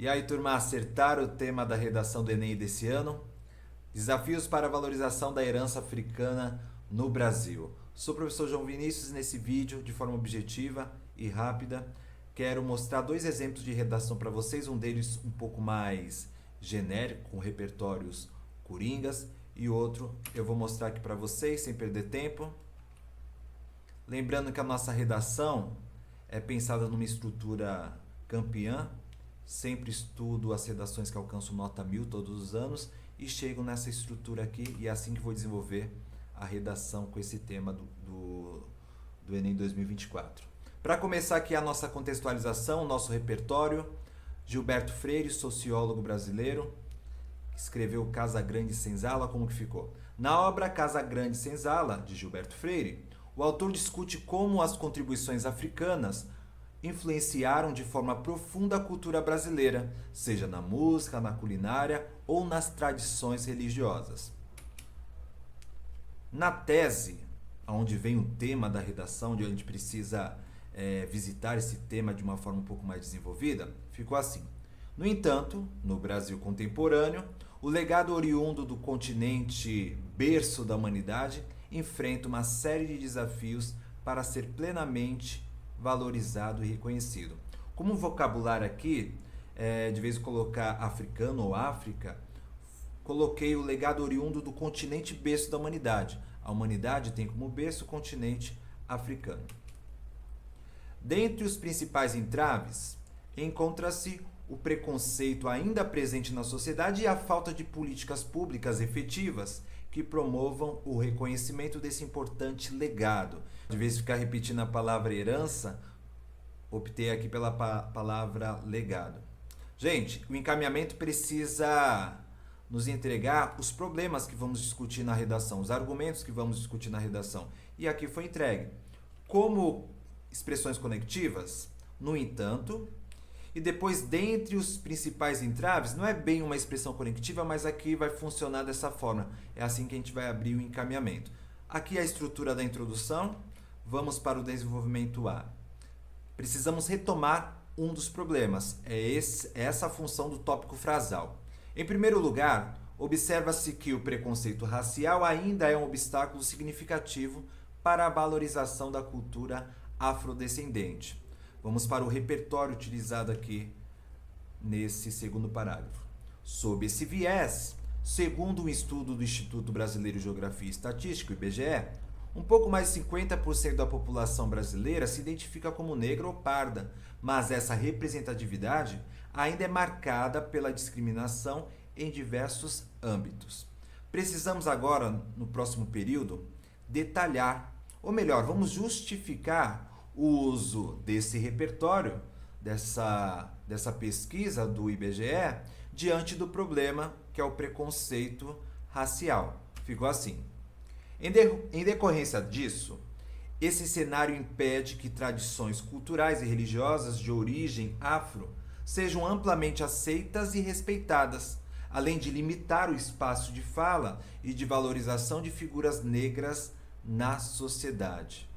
E aí, turma, acertaram o tema da redação do Enem desse ano? Desafios para a valorização da herança africana no Brasil. Sou o professor João Vinícius e nesse vídeo, de forma objetiva e rápida, quero mostrar dois exemplos de redação para vocês, um deles um pouco mais genérico, com repertórios coringas, e outro eu vou mostrar aqui para vocês, sem perder tempo. Lembrando que a nossa redação é pensada numa estrutura campeã. Sempre estudo as redações que alcançam nota 1000 todos os anos e chego nessa estrutura aqui, e é assim que vou desenvolver a redação com esse tema do Enem 2024. Para começar aqui a nossa contextualização, nosso repertório, Gilberto Freire, sociólogo brasileiro, escreveu Casa Grande Senzala, como que ficou? Na obra Casa Grande Senzala, de Gilberto Freire, o autor discute como as contribuições africanas influenciaram de forma profunda a cultura brasileira, seja na música, na culinária ou nas tradições religiosas. Na tese, onde vem o tema da redação, onde a gente precisa visitar esse tema de uma forma um pouco mais desenvolvida, ficou assim. No entanto, no Brasil contemporâneo, o legado oriundo do continente berço da humanidade enfrenta uma série de desafios para ser plenamente valorizado e reconhecido. Como vocabulário aqui, de vez em colocar africano ou África, coloquei o legado oriundo do continente berço da humanidade. A humanidade tem como berço o continente africano. Dentre os principais entraves, encontra-se o preconceito ainda presente na sociedade e a falta de políticas públicas efetivas que promovam o reconhecimento desse importante legado. De vez em ficar repetindo a palavra herança, optei aqui pela palavra legado. Gente, o encaminhamento precisa nos entregar os problemas que vamos discutir na redação, os argumentos que vamos discutir na redação. E aqui foi entregue. Como expressões conectivas, no entanto, e depois, dentre os principais entraves, não é bem uma expressão conectiva, mas aqui vai funcionar dessa forma. É assim que a gente vai abrir o encaminhamento. Aqui a estrutura da introdução. Vamos para o desenvolvimento A. Precisamos retomar um dos problemas. É essa a função do tópico frasal. Em primeiro lugar, observa-se que o preconceito racial ainda é um obstáculo significativo para a valorização da cultura afrodescendente. Vamos para o repertório utilizado aqui nesse segundo parágrafo. Sob esse viés, segundo um estudo do Instituto Brasileiro de Geografia e Estatística, o IBGE, um pouco mais de 50% da população brasileira se identifica como negra ou parda, mas essa representatividade ainda é marcada pela discriminação em diversos âmbitos. Precisamos agora, no próximo período, detalhar, ou melhor, vamos justificar o uso desse repertório, dessa pesquisa do IBGE, diante do problema que é o preconceito racial. Ficou assim. Em decorrência disso, esse cenário impede que tradições culturais e religiosas de origem afro sejam amplamente aceitas e respeitadas, além de limitar o espaço de fala e de valorização de figuras negras na sociedade.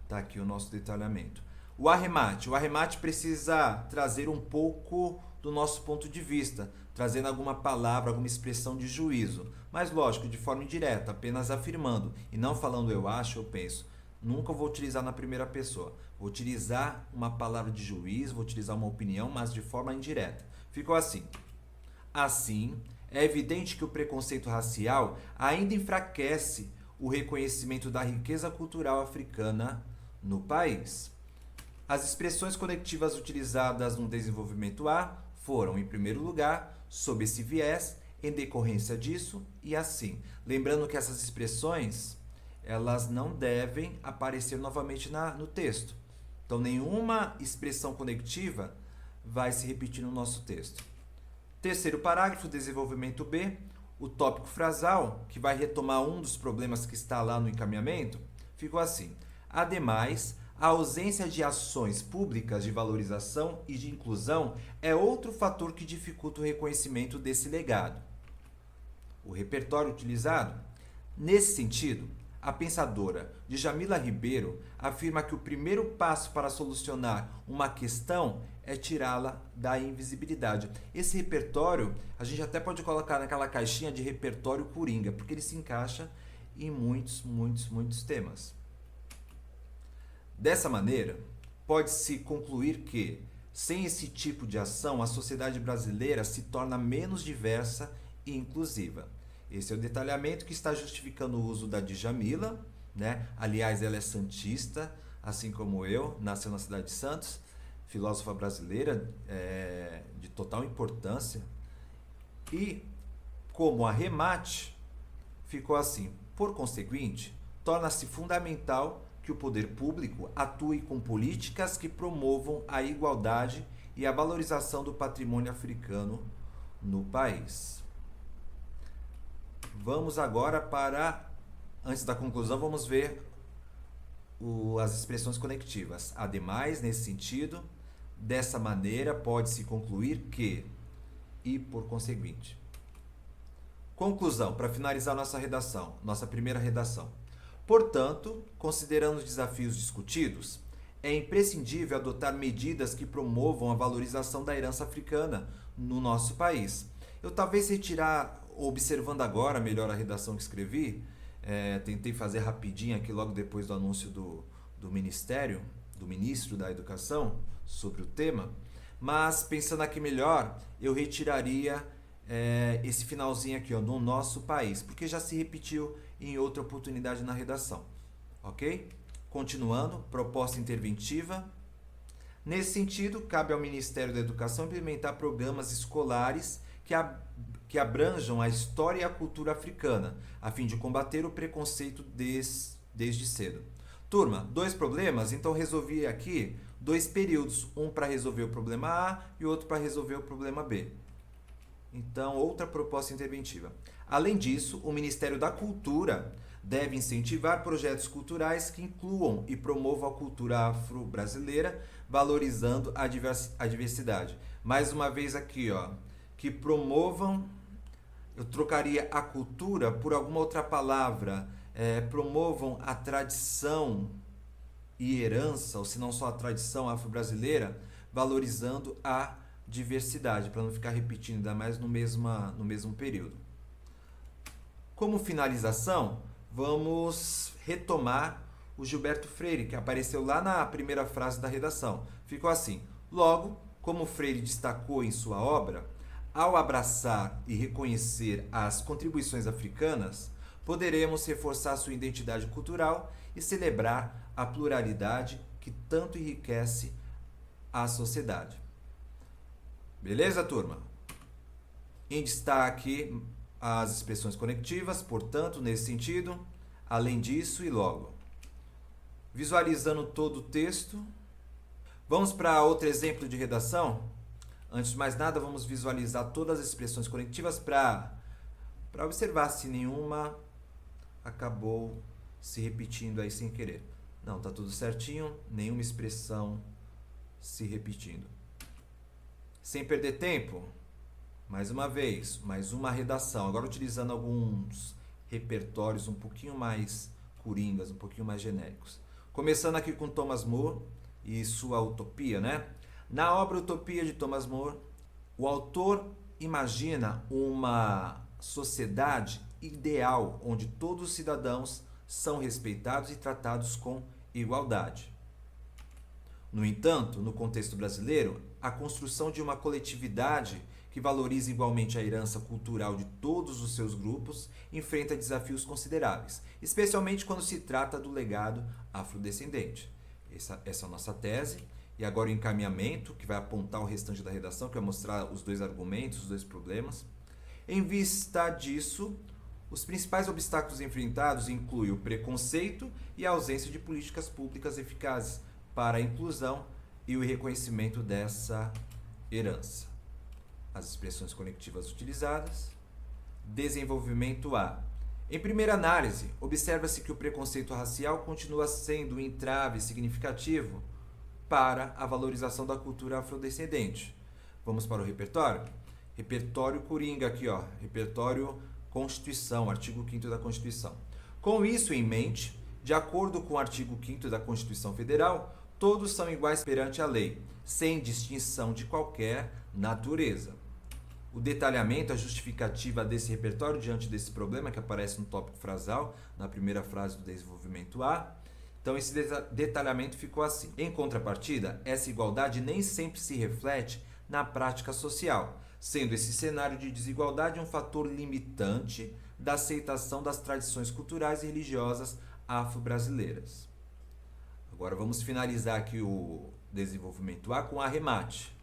Está aqui o nosso detalhamento. O arremate precisa trazer um pouco do nosso ponto de vista, trazendo alguma palavra, alguma expressão de juízo, mas lógico, de forma indireta, apenas afirmando e não falando eu acho, eu penso. Nunca vou utilizar na primeira pessoa. Vou utilizar uma palavra de juízo, vou utilizar uma opinião, mas de forma indireta. Ficou assim. Assim, é evidente que o preconceito racial ainda enfraquece o reconhecimento da riqueza cultural africana no país. As expressões conectivas utilizadas no desenvolvimento A foram, em primeiro lugar, sob esse viés, em decorrência disso e assim. Lembrando que essas expressões, elas não devem aparecer novamente no texto. Então, nenhuma expressão conectiva vai se repetir no nosso texto. Terceiro parágrafo, desenvolvimento B, o tópico frasal, que vai retomar um dos problemas que está lá no encaminhamento, ficou assim. Ademais, a ausência de ações públicas de valorização e de inclusão é outro fator que dificulta o reconhecimento desse legado. O repertório utilizado, nesse sentido, A pensadora Djamila Ribeiro afirma que o primeiro passo para solucionar uma questão é tirá-la da invisibilidade. Esse repertório, a gente até pode colocar naquela caixinha de repertório coringa, porque ele se encaixa em muitos temas. Dessa maneira, pode-se concluir que, sem esse tipo de ação, a sociedade brasileira se torna menos diversa e inclusiva. Esse é o detalhamento que está justificando o uso da Djamila, né? Aliás, ela é santista, assim como eu, nasceu na cidade de Santos, filósofa brasileira de total importância. E, como arremate, ficou assim: por conseguinte, torna-se fundamental que o poder público atue com políticas que promovam a igualdade e a valorização do patrimônio africano no país. Vamos agora antes da conclusão, vamos ver as expressões conectivas. Ademais, nesse sentido, dessa maneira, pode-se concluir que, e por conseguinte. Conclusão, para finalizar nossa redação, nossa primeira redação. Portanto, considerando os desafios discutidos, é imprescindível adotar medidas que promovam a valorização da herança africana no nosso país. Eu talvez observando agora melhor a redação que escrevi, tentei fazer rapidinho aqui logo depois do anúncio do ministro da Educação sobre o tema, mas pensando aqui melhor, eu retiraria esse finalzinho aqui, no nosso país, porque já se repetiu em outra oportunidade na redação, ok? Continuando, proposta interventiva. Nesse sentido, cabe ao Ministério da Educação implementar programas escolares que abranjam a história e a cultura africana, a fim de combater o preconceito desde cedo. Turma, 2 problemas, então resolvi aqui 2 períodos, um para resolver o problema A e outro para resolver o problema B. Então, outra proposta interventiva. Além disso, o Ministério da Cultura deve incentivar projetos culturais que incluam e promovam a cultura afro-brasileira, valorizando a diversidade. Mais uma vez aqui, que promovam, eu trocaria a cultura por alguma outra palavra, promovam a tradição e herança, ou se não só a tradição afro-brasileira, valorizando a diversidade, para não ficar repetindo, ainda mais no mesmo período. Como finalização, vamos retomar o Gilberto Freire, que apareceu lá na primeira frase da redação. Ficou assim: logo, como Freire destacou em sua obra, ao abraçar e reconhecer as contribuições africanas, poderemos reforçar sua identidade cultural e celebrar a pluralidade que tanto enriquece a sociedade. Beleza, turma? Em destaque, as expressões conectivas, portanto, nesse sentido, além disso e logo. Visualizando todo o texto, vamos para outro exemplo de redação? Antes de mais nada, vamos visualizar todas as expressões conectivas para observar se nenhuma acabou se repetindo aí sem querer. Não, tá tudo certinho, nenhuma expressão se repetindo. Sem perder tempo, mais uma vez, mais uma redação, agora utilizando alguns repertórios um pouquinho mais coringas, um pouquinho mais genéricos. Começando aqui com Thomas More e sua Utopia, né? Na obra Utopia de Thomas More, o autor imagina uma sociedade ideal onde todos os cidadãos são respeitados e tratados com igualdade. No entanto, no contexto brasileiro, a construção de uma coletividade que valoriza igualmente a herança cultural de todos os seus grupos enfrenta desafios consideráveis, especialmente quando se trata do legado afrodescendente. Essa é a nossa tese. E agora o encaminhamento, que vai apontar o restante da redação, que vai mostrar os 2 argumentos, os 2 problemas. Em vista disso, os principais obstáculos enfrentados incluem o preconceito e a ausência de políticas públicas eficazes para a inclusão e o reconhecimento dessa herança. As expressões conectivas utilizadas. Desenvolvimento A. Em primeira análise, observa-se que o preconceito racial continua sendo um entrave significativo para a valorização da cultura afrodescendente. Vamos para o repertório? Repertório coringa aqui, repertório Constituição, artigo 5º da Constituição. Com isso em mente, de acordo com o artigo 5º da Constituição Federal, todos são iguais perante a lei, sem distinção de qualquer natureza. O detalhamento, a justificativa desse repertório diante desse problema que aparece no tópico frasal, na primeira frase do desenvolvimento A. Então, esse detalhamento ficou assim. Em contrapartida, essa igualdade nem sempre se reflete na prática social, sendo esse cenário de desigualdade um fator limitante da aceitação das tradições culturais e religiosas afro-brasileiras. Agora vamos finalizar aqui o desenvolvimento A com arremate.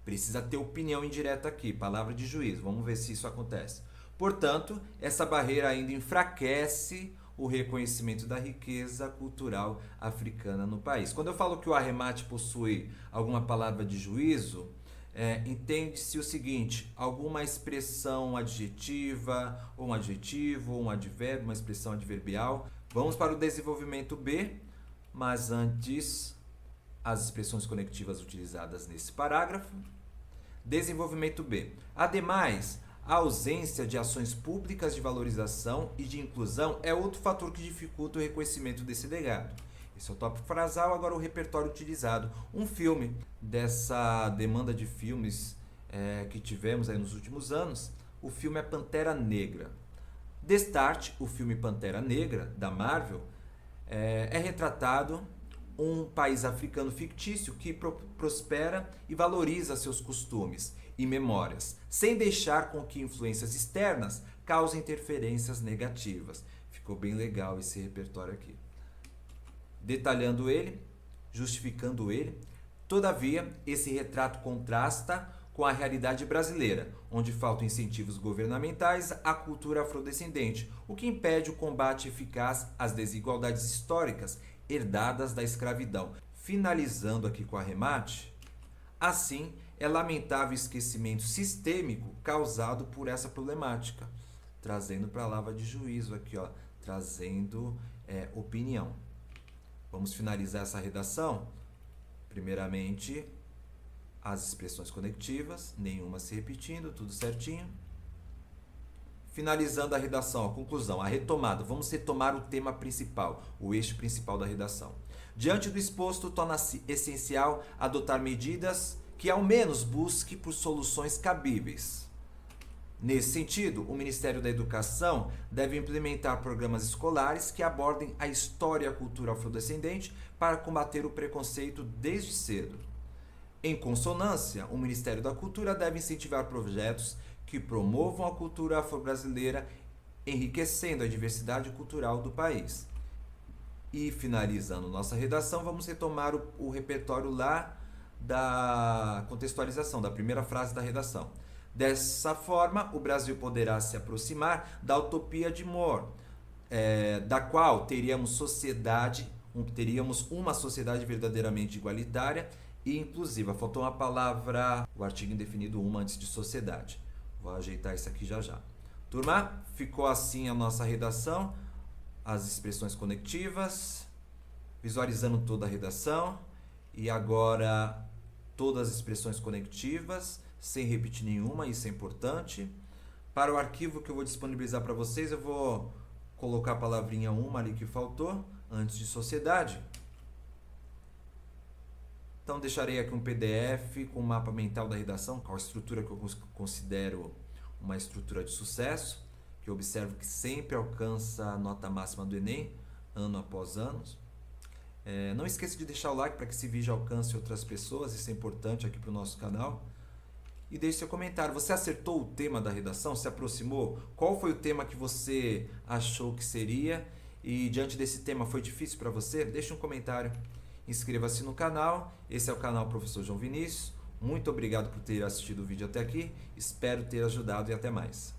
Precisa ter opinião indireta aqui, palavra de juízo. Vamos ver se isso acontece. Portanto, essa barreira ainda enfraquece o reconhecimento da riqueza cultural africana no país. Quando eu falo que o arremate possui alguma palavra de juízo, entende-se o seguinte: alguma expressão adjetiva, ou um adjetivo, ou um advérbio, uma expressão adverbial. Vamos para o desenvolvimento B, mas antes, as expressões conectivas utilizadas nesse parágrafo. Desenvolvimento B. Ademais, a ausência de ações públicas de valorização e de inclusão é outro fator que dificulta o reconhecimento desse legado. Esse é o tópico frasal, agora o repertório utilizado. Um filme dessa demanda de filmes que tivemos aí nos últimos anos, o filme é Pantera Negra. Destarte, o filme Pantera Negra, da Marvel, é retratado um país africano fictício que prospera e valoriza seus costumes e memórias, sem deixar com que influências externas causem interferências negativas. Ficou bem legal esse repertório aqui. Detalhando ele, justificando ele, todavia, esse retrato contrasta com a realidade brasileira, onde faltam incentivos governamentais à cultura afrodescendente, o que impede o combate eficaz às desigualdades históricas herdadas da escravidão. Finalizando aqui com arremate, assim, é lamentável o esquecimento sistêmico causado por essa problemática, trazendo palavra de juízo aqui, ó, trazendo opinião. Vamos finalizar essa redação? Primeiramente, as expressões conectivas, nenhuma se repetindo, tudo certinho. Finalizando a redação, a conclusão, a retomada. Vamos retomar o tema principal, o eixo principal da redação. Diante do exposto, torna-se essencial adotar medidas que ao menos busque por soluções cabíveis. Nesse sentido, o Ministério da Educação deve implementar programas escolares que abordem a história e a cultura afrodescendente para combater o preconceito desde cedo. Em consonância, o Ministério da Cultura deve incentivar projetos que promovam a cultura afro-brasileira, enriquecendo a diversidade cultural do país. E finalizando nossa redação, vamos retomar o repertório lá da contextualização, da primeira frase da redação. Dessa forma, o Brasil poderá se aproximar da utopia de Moore, da qual teríamos uma sociedade verdadeiramente igualitária e inclusiva. Faltou uma palavra, o artigo indefinido uma antes de sociedade. Vou ajeitar isso aqui já já. Turma, ficou assim a nossa redação, as expressões conectivas, visualizando toda a redação, e agora todas as expressões conectivas, sem repetir nenhuma, isso é importante. Para o arquivo que eu vou disponibilizar para vocês, eu vou colocar a palavrinha uma ali que faltou, antes de sociedade. Então deixarei aqui um PDF com o mapa mental da redação, com a estrutura que eu considero uma estrutura de sucesso, que eu observo que sempre alcança a nota máxima do Enem, ano após ano. Não esqueça de deixar o like para que esse vídeo alcance outras pessoas, isso é importante aqui para o nosso canal. E deixe seu comentário, você acertou o tema da redação? Se aproximou? Qual foi o tema que você achou que seria? E diante desse tema foi difícil para você? Deixe um comentário. Inscreva-se no canal, esse é o canal Professor João Vinícius. Muito obrigado por ter assistido o vídeo até aqui, espero ter ajudado e até mais.